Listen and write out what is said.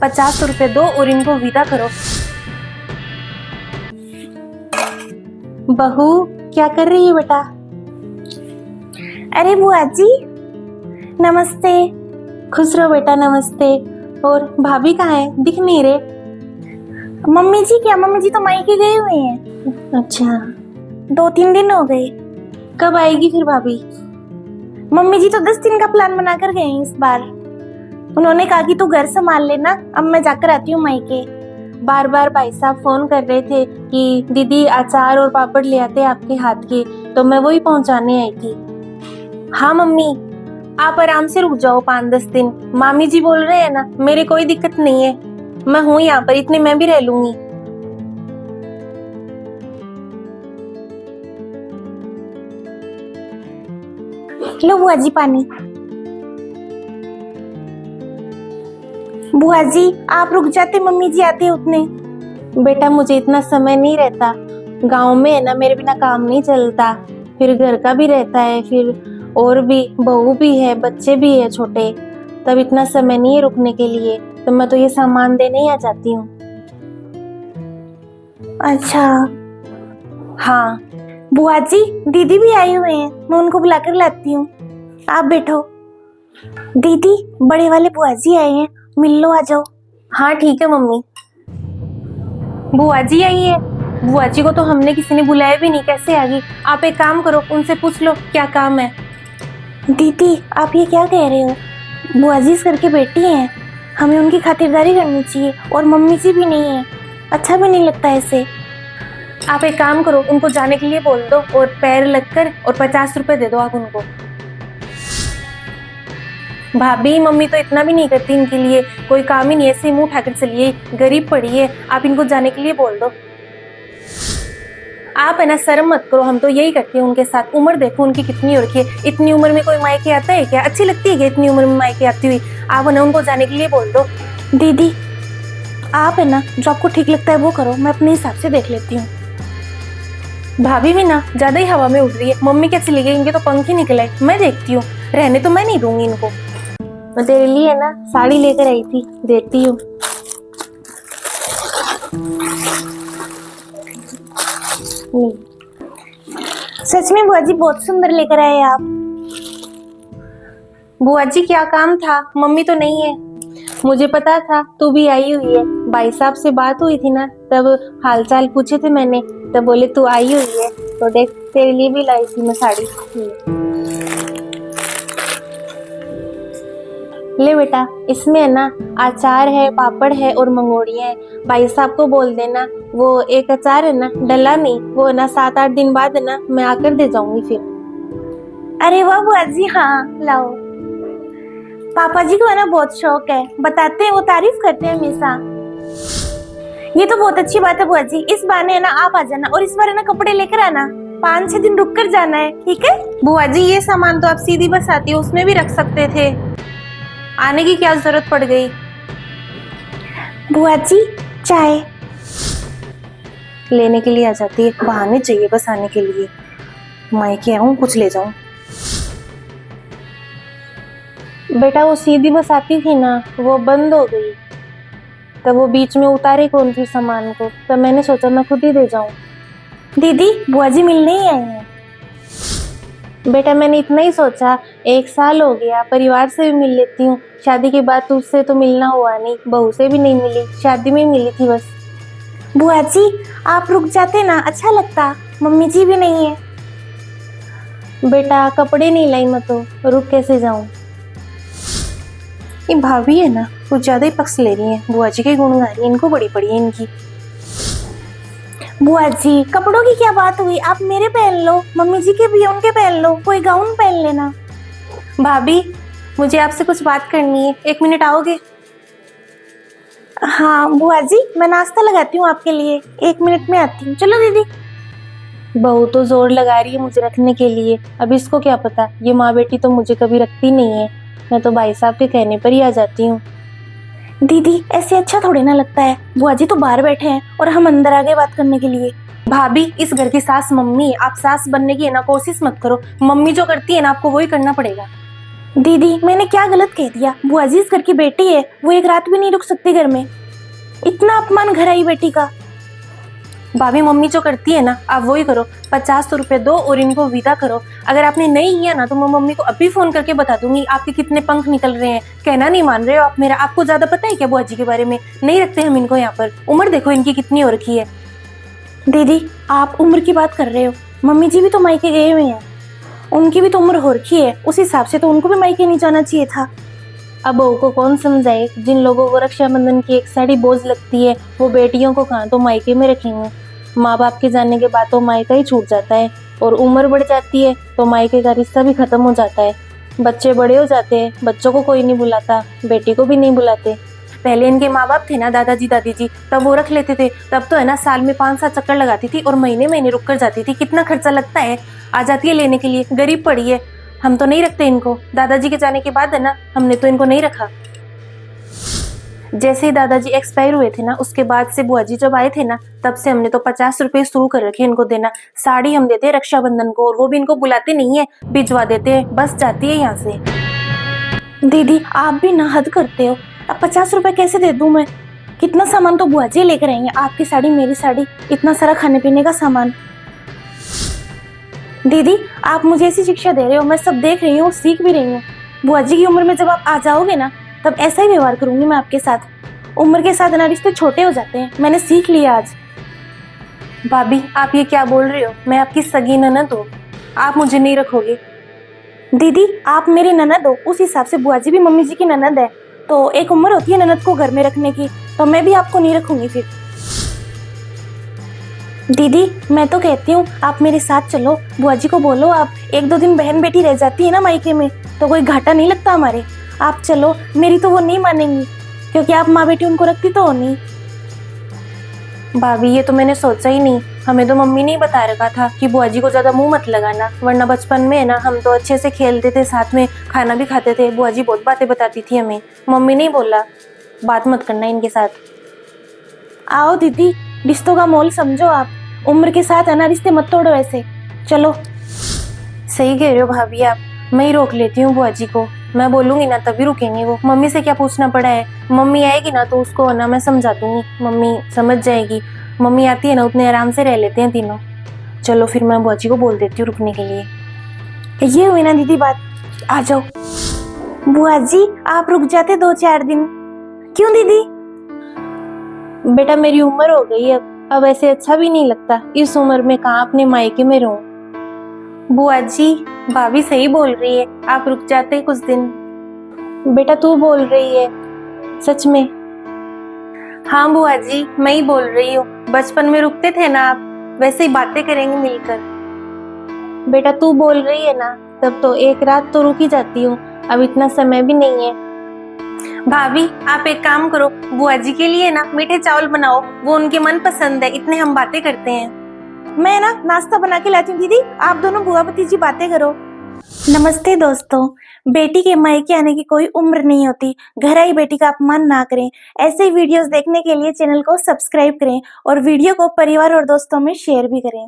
50 रुपए दो और इनको विदा करो। बहू क्या कर रही है बेटा? अरे बुआ जी नमस्ते। खुश रहो बेटा, नमस्ते। और भाभी कहाँ है, दिख नहीं रहे? मम्मी जी क्या, मम्मी जी तो मायके गई हुई हैं। अच्छा, 2-3 दिन हो गए। कब आएगी फिर भाभी? मम्मी जी तो 10 दिन का प्लान बनाकर गए हैं इस बार। उन्होंने कहा कि तू घर संभाल लेना, अब मैं जाकर आती हूँ मायके। बार बार भाई साहब फोन कर रहे थे कि दीदी अचार और पापड़ ले आते आपके हाथ के, तो मैं वही पहुंचाने आई थी। हाँ मम्मी, आप आराम से रुक जाओ 5-10 दिन। मामी जी बोल रहे हैं ना, मेरे कोई दिक्कत नहीं है, मैं हूँ यहाँ पर, इतने मैं भी रह लूंगी। लो बुआ जी पानी। बुआ जी आप रुक जाते, मम्मी जी आते उतने। बेटा मुझे इतना समय नहीं रहता, गांव में है ना मेरे बिना काम नहीं चलता, फिर घर का भी रहता है, फिर और भी बहू भी है, बच्चे भी है छोटे, तब इतना समय नहीं है रुकने के लिए, तो मैं तो ये सामान देने ही आ जाती हूँ। अच्छा हाँ बुआ जी, दीदी भी आई हुए हैं, मैं उनको बुलाकर लाती हूँ। आप बैठो। दीदी बड़े वाले बुआ जी आए हैं, मिल लो, आ जाओ। हाँ ठीक है मम्मी। बुआ जी आई है? बुआ जी को तो हमने किसी ने बुलाया भी नहीं, कैसे आ गई? आप एक काम करो, उनसे पूछ लो क्या काम है। दीदी आप ये क्या कह रहे हो? बुआ जी इस घर की बेटी हैं, हमें उनकी खातिरदारी करनी चाहिए, और मम्मी जी भी नहीं है, अच्छा भी नहीं लगता ऐसे। आप एक काम करो, उनको जाने के लिए बोल दो और पैर लगकर और 50 रुपए दे दो आप उनको। भाभी मम्मी तो इतना भी नहीं करती इनके लिए, कोई काम ही नहीं है, ऐसे मुंह उठाकर चलिए, गरीब पड़ी है, आप इनको जाने के लिए बोल दो। आप है ना शर्म मत करो, हम तो यही करते हैं उनके साथ। उम्र देखो उनकी कितनी हो रखी है, इतनी उम्र में कोई मायके आता है क्या? अच्छी लगती है क्या इतनी उम्र में मायके आती हुई? आप है ना उनको जाने के लिए बोल दो। दीदी आप है ना जो आपको ठीक लगता है वो करो, मैं अपने हिसाब से देख लेती हूँ। भाभी भी ना ज्यादा ही हवा में उड़ रही है, मम्मी क्या चली गई, इनके तो पंख ही निकले, मैं देखती हूँ, रहने तो मैं नहीं दूंगी इनको। मैं तेरे लिए है ना साड़ी लेकर आई थी, देती हूँ। सच में बुआ जी बहुत सुंदर लेकर आए आप। बुआ जी क्या काम था, मम्मी तो नहीं है। मुझे पता था तू भी आई हुई है, भाई साहब से बात हुई थी ना, तब हालचाल पूछे थे मैंने, तब बोले तू आई हुई है, तो देख तेरे लिए भी लाई थी मैं साड़ी। ले बेटा, इसमें है ना अचार है, पापड़ है और मंगोड़ियाँ है। भाई साहब को बोल देना, वो एक अचार है ना डला नहीं, वो ना 7-8 दिन बाद है ना मैं आकर दे जाऊंगी फिर। अरे वाह बुआ जी, हाँ लाओ। पापा जी को है ना बहुत शौक है, बताते हैं, वो तारीफ करते हैं हमेशा। ये तो बहुत अच्छी बात है बुआ जी, इस बार है ना आप आ जाना, और इस बार है ना कपड़े लेकर आना, 5-6 दिन रुक कर जाना है, ठीक है? बुआ जी ये सामान तो आप सीधी बस आती हो, उसमें भी रख सकते थे, आने की क्या जरूरत पड़ गई? बुआ जी चाय लेने के लिए आ जाती है, बहाने चाहिए बस आने के लिए, मायके आऊं कुछ ले जाऊं। बेटा वो सीधी बस आती थी ना, वो बंद हो गई, तब वो बीच में उतारे कौन फिर सामान को, तब मैंने सोचा मैं खुद ही दे जाऊं। दीदी बुआ जी मिलने ही आई हैं। बेटा मैंने इतना ही सोचा, 1 साल हो गया, परिवार से भी मिल लेती हूँ, शादी के बाद तुझसे तो मिलना हुआ नहीं, बहू से भी नहीं मिली, शादी में मिली थी बस। बुआ जी आप रुक जाते ना, अच्छा लगता, मम्मी जी भी नहीं है। बेटा कपड़े नहीं लाई मैं तो रुक कैसे जाऊं? ये भाभी है ना कुछ ज्यादा ही पक्ष ले रही है, बुआ जी के गुण गा रही है, इनको बड़ी पड़ी है इनकी। बुआ जी कपड़ों की क्या बात हुई, आप मेरे पहन लो, मम्मी जी के भी उनके पहन लो, कोई गाउन पहन लेना। भाभी मुझे आपसे कुछ बात करनी है, 1 मिनट आओगे? हाँ बुआ जी मैं नाश्ता लगाती हूँ आपके लिए, 1 मिनट में आती हूँ। चलो दीदी। बहू तो जोर लगा रही है मुझे रखने के लिए, अब इसको क्या पता, ये माँ बेटी तो मुझे कभी रखती नहीं है, मैं तो भाई साहब के कहने पर ही आ जाती हूँ। दीदी ऐसे अच्छा थोड़ी ना लगता है, बुआ जी तो बाहर बैठे हैं और हम अंदर आ गए बात करने के लिए। भाभी इस घर की सास मम्मी है, आप सास बनने की है ना कोशिश मत करो, मम्मी जो करती है ना आपको वही करना पड़ेगा। दीदी मैंने क्या गलत कह दिया? वो अजीज घर की बेटी है, वो एक रात भी नहीं रुक सकती घर में। इतना अपमान घर आई बेटी का। भाभी मम्मी जो करती है ना आप वही करो, 50 रुपए दो और इनको विदा करो। अगर आपने नहीं किया ना तो मैं मम्मी को अभी फोन करके बता दूंगी आपके कितने पंख निकल रहे हैं। कहना नहीं मान रहे हो आप मेरा। आपको ज्यादा पता है क्या बुआ जी के बारे में? नहीं रखते हम इनको यहाँ पर। उम्र देखो इनकी कितनी हो रखी है। दीदी आप उम्र की बात कर रहे हो, मम्मी जी भी तो मायके गए हुए हैं, उनकी भी तो उम्र हो रखी है, उस हिसाब से तो उनको भी मायके नहीं जाना चाहिए था। अब बहू को कौन समझाए? जिन लोगों को रक्षाबंधन की एक साड़ी बोझ लगती है वो बेटियों को कहाँ तो मायके में रखेंगे। माँ बाप के जाने के बाद तो मायका ही छूट जाता है, और उम्र बढ़ जाती है तो मायके का रिश्ता भी खत्म हो जाता है। बच्चे बड़े हो जाते हैं, बच्चों को कोई नहीं बुलाता, बेटी को भी नहीं बुलाते। पहले इनके माँ बाप थे ना दादाजी दादी जी, तब वो रख लेते थे। तब तो है ना साल में 5-7 चक्कर लगाती थी और महीने महीने रुक कर जाती थी। कितना खर्चा लगता है, आ जाती है लेने के लिए। गरीब पड़ी है। हम तो नहीं रखते इनको। दादाजी के जाने के बाद है ना हमने तो इनको नहीं रखा। जैसे ही दादाजी एक्सपायर हुए थे ना उसके बाद से बुआ जी जब आए थे ना तब से हमने तो 50 रुपए शुरू कर रखे इनको देना। साड़ी हम देते हैं रक्षाबंधन को, और वो भी इनको बुलाते नहीं है, भिजवा देते हैं, बस जाती है यहाँ से। दीदी आप भी ना हद करते हो। अब 50 रुपए कैसे दे दूं मैं? कितना सामान तो बुआ जी लेकर आएंगे, आपकी साड़ी मेरी साड़ी, इतना सारा खाने पीने का सामान। दीदी आप मुझे ऐसी शिक्षा दे रहे हो, मैं सब देख रही हूँ, सीख भी रही हूँ। बुआ जी की उम्र में जब आप आ जाओगे ना तब ऐसा ही व्यवहार करूंगी मैं आपके साथ। उम्र के साथ ना रिश्ते छोटे हो जाते हैं, मैंने सीख लिया आज। भाभी आप ये क्या बोल रहे हो? मैं आपकी सगी ननद हूँ, आप मुझे नहीं रखोगे? दीदी आप मेरी ननद हो, उस हिसाब से बुआ जी भी मम्मी जी की ननद है, तो एक उम्र होती है ननद को घर में रखने की, तो मैं भी आपको नहीं रखूंगी फिर। दीदी मैं तो कहती हूँ आप मेरे साथ चलो, बुआ जी को बोलो आप 1-2 दिन बहन बेटी रह जाती है ना मायके में तो कोई घाटा नहीं लगता हमारे। आप चलो, मेरी तो वो नहीं मानेंगी क्योंकि आप माँ बेटी उनको रखती तो हो नहीं। भाभी ये तो मैंने सोचा ही नहीं, हमें तो मम्मी ने ही बता रखा था कि बुआ जी को ज्यादा मुंह मत लगाना, वरना बचपन में है ना हम तो अच्छे से खेलते थे, साथ में खाना भी खाते थे। बुआ जी बहुत बातें बताती थी हमें, मम्मी ने ही बोला बात मत करना इनके साथ। आओ दीदी, रिश्तों का मोल समझो आप, उम्र के साथ है ना रिश्ते मत तोड़ो ऐसे। चलो। सही कह रहे हो भाभी आप, मैं ही रोक लेती हूँ बुआ जी को। मैं बोलूंगी ना तभी रुकेंगे वो। मम्मी से क्या पूछना पड़ा है? मम्मी आएगी ना तो उसको ना मैं समझा दूंगी, मम्मी समझ जाएगी। मम्मी आती है ना उतने आराम से रह लेते हैं तीनों। चलो फिर मैं बुआ जी को बोल देती हूँ रुकने के लिए। ये हुई ना दीदी बात, आ जाओ। बुआ जी आप रुक जाते 2-4 दिन। क्यों दीदी? बेटा मेरी उम्र हो गई अब ऐसे अच्छा भी नहीं लगता, इस उम्र में कहाँ अपने मायके में रहूं। बुआ जी भाभी सही बोल रही है, आप रुक जाते कुछ दिन। बेटा तू बोल रही है सच में? हाँ बुआ जी मैं ही बोल रही हूँ, बचपन में रुकते थे ना आप, वैसे ही बातें करेंगे मिलकर। बेटा तू बोल रही है ना, तब तो एक रात तो रुक ही जाती हूँ, अब इतना समय भी नहीं है। भाभी आप एक काम करो, बुआ जी के लिए ना मीठे चावल बनाओ, वो उनके मन पसंद है, इतने हम बातें करते हैं। मैं ना नाश्ता बना के लाती हूँ दीदी, आप दोनों बुआ भतीजी बातें करो। नमस्ते दोस्तों, बेटी के मायके आने की कोई उम्र नहीं होती, घर आई बेटी का अपमान ना करें। ऐसे ही वीडियोस देखने के लिए चैनल को सब्सक्राइब करें और वीडियो को परिवार और दोस्तों में शेयर भी करें।